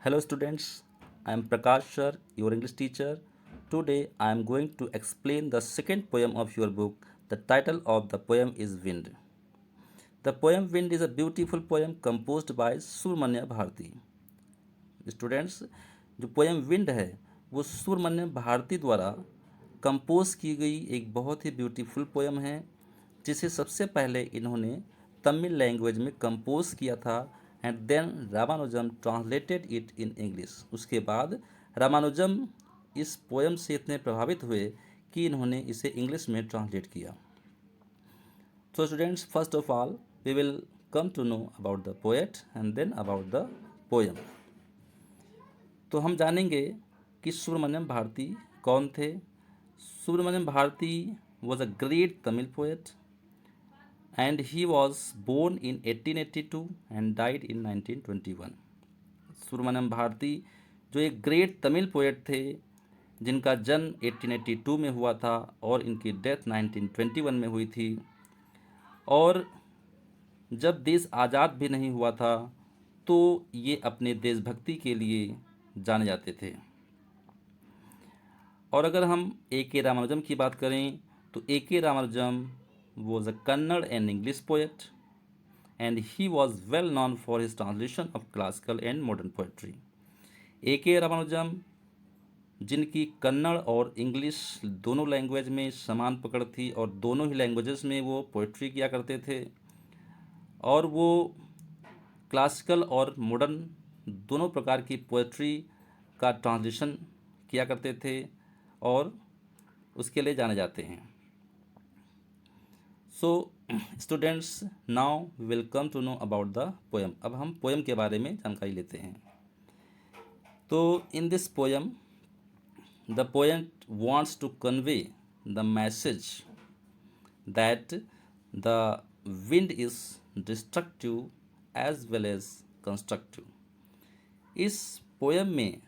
Hello students, I am Prakash sir, your English teacher. Today I am going to explain the second poem of your book. The title of the poem is Wind. The poem Wind is a beautiful poem composed by Surmanya Bharati. Students, जो poem wind है वो सुब्रमण्य भारती द्वारा compose की गई एक बहुत ही beautiful poem है, जिसे सबसे पहले इन्होंने तमिल लैंग्वेज में कंपोज किया था and then Ramanujam translated it in English. उसके बाद रामानुजम इस पोएम से इतने प्रभावित हुए कि इन्होंने इसे इंग्लिश में ट्रांसलेट किया। So students, first of all, we will come to know about the poet and then about the poem. तो हम जानेंगे कि सुब्रमण्यम भारती कौन थे। Subramaniam Bharti was a great Tamil poet and he was born in 1882 and died in 1921. Subramaniam Bharti जो एक great Tamil poet थे जिनका जन्म 1882 में हुआ था और इनकी डेथ 1921 में हुई थी, और जब देश आज़ाद भी नहीं हुआ था तो ये अपने देशभक्ति के लिए जाने जाते थे। और अगर हम ए के रामानुजम की बात करें तो A K Ramanujan was a Kannada and English poet and he was well known for his translation of classical and modern poetry. A K Ramanujan जिनकी कन्नड़ और इंग्लिश दोनों लैंग्वेज में समान पकड़ थी और दोनों ही लैंग्वेजेस में वो पोएट्री किया करते थे, और वो क्लासिकल और मॉडर्न दोनों प्रकार की पोएट्री का ट्रांसलेशन किया करते थे और उसके लिए जाने जाते हैं। So students, now we will come to know about the poem. अब हम पोएम के बारे में जानकारी लेते हैं। तो in this poem the poet wants to convey the message that the wind is destructive as well as constructive. इस पोएम में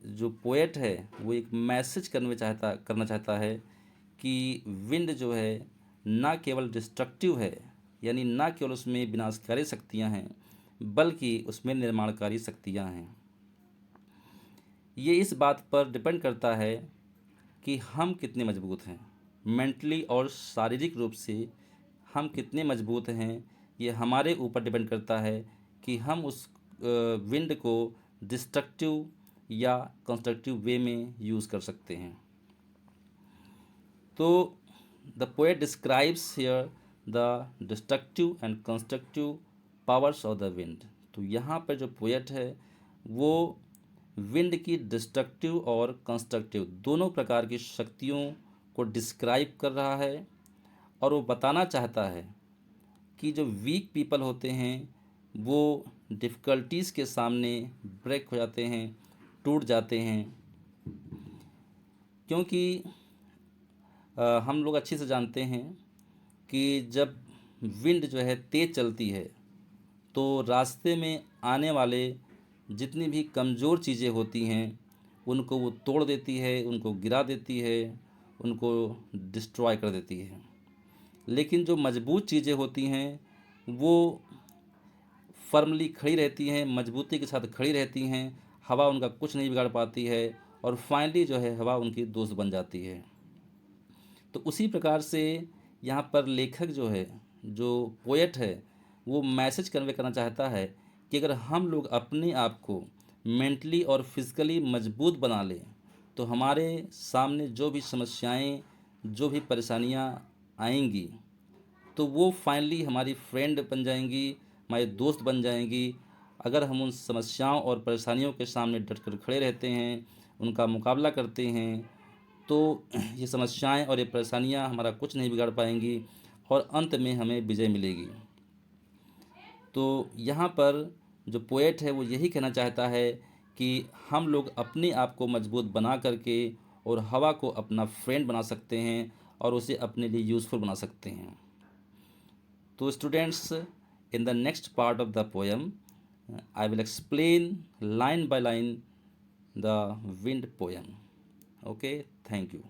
जो पोएट है वो एक मैसेज करना चाहता है कि विंड जो है ना केवल डिस्ट्रक्टिव है, यानी ना केवल उसमें विनाशकारी शक्तियाँ हैं बल्कि उसमें निर्माणकारी शक्तियाँ हैं। ये इस बात पर डिपेंड करता है कि हम कितने मजबूत हैं, मेंटली और शारीरिक रूप से हम कितने मजबूत हैं। ये हमारे ऊपर डिपेंड करता है कि हम उस विंड को डिस्ट्रक्टिव या कंस्ट्रक्टिव वे में यूज़ कर सकते हैं। तो the poet describes here the destructive and constructive powers of the wind. तो यहाँ पर जो पोएट है वो विंड की डिस्ट्रक्टिव और कंस्ट्रक्टिव दोनों प्रकार की शक्तियों को डिस्क्राइब कर रहा है, और वो बताना चाहता है कि जो वीक पीपल होते हैं वो डिफ़िकल्टीज़ के सामने ब्रेक हो जाते हैं, टूट जाते हैं, क्योंकि हम लोग अच्छे से जानते हैं कि जब विंड जो है तेज़ चलती है तो रास्ते में आने वाले जितनी भी कमज़ोर चीज़ें होती हैं उनको वो तोड़ देती है, उनको गिरा देती है, उनको डिस्ट्रॉय कर देती है। लेकिन जो मजबूत चीज़ें होती हैं वो फर्मली खड़ी रहती हैं, मजबूती के साथ खड़ी रहती हैं, हवा उनका कुछ नहीं बिगाड़ पाती है और फाइनली जो है हवा उनकी दोस्त बन जाती है। तो उसी प्रकार से यहाँ पर लेखक जो है, जो पोएट है, वो मैसेज कन्वे करना चाहता है कि अगर हम लोग अपने आप को मेंटली और फिज़िकली मजबूत बना लें तो हमारे सामने जो भी समस्याएं, जो भी परेशानियां आएंगी तो वो फाइनली हमारी फ्रेंड बन जाएंगी, हमारे दोस्त बन जाएंगी, अगर हम उन समस्याओं और परेशानियों के सामने डट कर खड़े रहते हैं, उनका मुकाबला करते हैं, तो ये समस्याएं और ये परेशानियां हमारा कुछ नहीं बिगाड़ पाएंगी और अंत में हमें विजय मिलेगी। तो यहाँ पर जो पोएट है वो यही कहना चाहता है कि हम लोग अपने आप को मजबूत बना करके और हवा को अपना फ्रेंड बना सकते हैं और उसे अपने लिए यूज़फुल बना सकते हैं। तो students, in the next part of the poem, I will explain line by line the wind poem. Okay, thank you.